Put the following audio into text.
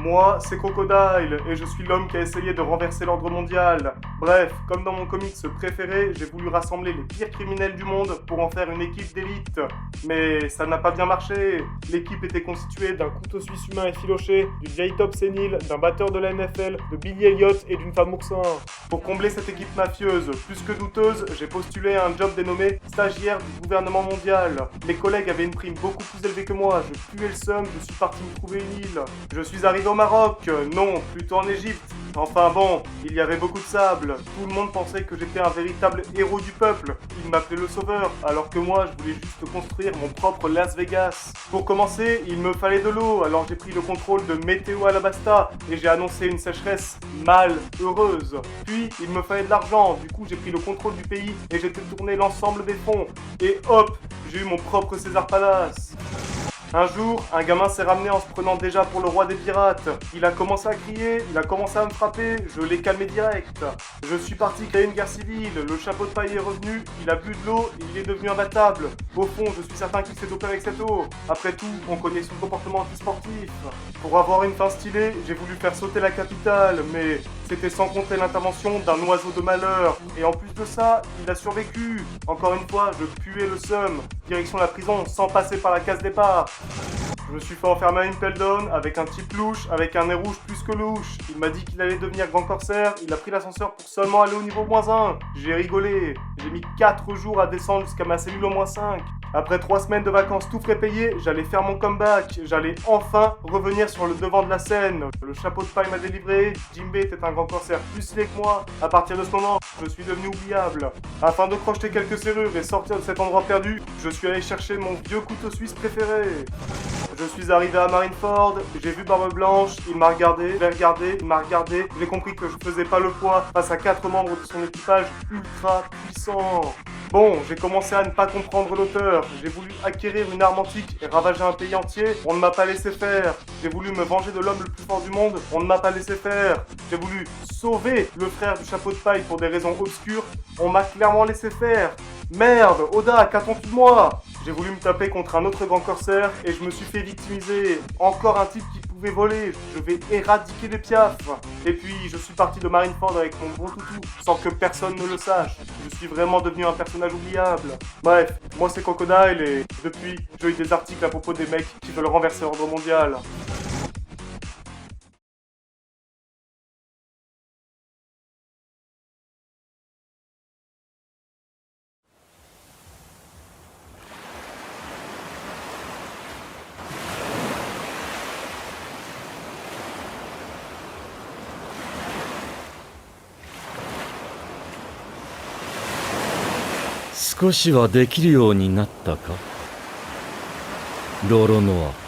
Moi, c'est Crocodile, et je suis l'homme qui a essayé de renverser l'ordre mondial. Bref, comme dans mon comics préféré, j'ai voulu rassembler les pires criminels du monde pour en faire une équipe d'élite. Mais ça n'a pas bien marché. L'équipe était constituée d'un couteau suisse humain effiloché, d'une vieille top sénile, d'un batteur de la NFL, de Billy Elliott et d'une femme oursin. Pour combler cette équipe mafieuse, plus que douteuse, j'ai postulé à un job dénommé stagiaire du gouvernement mondial. Mes collègues avaient une prime beaucoup plus élevée que moi, je puais le seum, je suis parti me trouver une île. Je suis arrivé au Maroc, non, plutôt en Égypte. Enfin bon, il y avait beaucoup de sable. Tout le monde pensait que j'étais un véritable héros du peuple. Ils m'appelaient le sauveur, alors que moi je voulais juste construire mon propre Las Vegas. Pour commencer, il me fallait de l'eau, alors j'ai pris le contrôle de Météo Alabasta et j'ai annoncé une sécheresse malheureuse. Puis il me fallait de l'argent, du coup j'ai pris le contrôle du pays et j'ai détourné l'ensemble des fonds. Et hop, j'ai eu mon propre César Palace. Un jour, un gamin s'est ramené en se prenant déjà pour le roi des pirates. Il a commencé à crier, il a commencé à me frapper, je l'ai calmé direct. Je suis parti créer une guerre civile, le chapeau de paille est revenu, il a bu de l'eau et il est devenu imbattable. Au fond, je suis certain qu'il s'est dopé avec cette eau. Après tout, on connaît son comportement antisportif. Pour avoir une fin stylée, j'ai voulu faire sauter la capitale, mais c'était sans compter l'intervention d'un oiseau de malheur. Et en plus de ça, il a survécu. Encore une fois, je puais le seum. Direction la prison sans passer par la case départ. Je me suis fait enfermer à Impel-Down avec un type louche, avec un nez rouge plus que louche. Il m'a dit qu'il allait devenir grand corsaire, il a pris l'ascenseur pour seulement aller au niveau -1. J'ai rigolé. J'ai mis 4 jours à descendre jusqu'à ma cellule au -5. Après 3 semaines de vacances tout frais payés, j'allais faire mon comeback. J'allais enfin revenir sur le devant de la scène. Le chapeau de paille m'a délivré. Jimbe était un grand corsaire plus stylé que moi. À partir de ce moment, je suis devenu oubliable. Afin de crocheter quelques serrures et sortir de cet endroit perdu, je suis allé chercher mon vieux couteau suisse préféré. Je suis arrivé à Marineford, j'ai vu Barbe Blanche, il m'a regardé, il m'a regardé, j'ai compris que je faisais pas le poids face à 4 membres de son équipage ultra puissants. Bon, j'ai commencé à ne pas comprendre l'auteur, j'ai voulu acquérir une arme antique et ravager un pays entier, on ne m'a pas laissé faire. J'ai voulu me venger de l'homme le plus fort du monde, on ne m'a pas laissé faire. J'ai voulu sauver le frère du chapeau de paille pour des raisons obscures, on m'a clairement laissé faire. Merde, Oda, qu'attends-tu de moi? J'ai voulu me taper contre un autre grand corsaire et je me suis fait victimiser. Encore un type qui pouvait voler, je vais éradiquer les piafs. Et puis je suis parti de Marineford avec mon bon toutou sans que personne ne le sache. Je suis vraiment devenu un personnage oubliable. Bref, moi c'est Crocodile et depuis, je lis des articles à propos des mecs qui veulent renverser l'ordre mondial.少しはできるようになったかロロノア。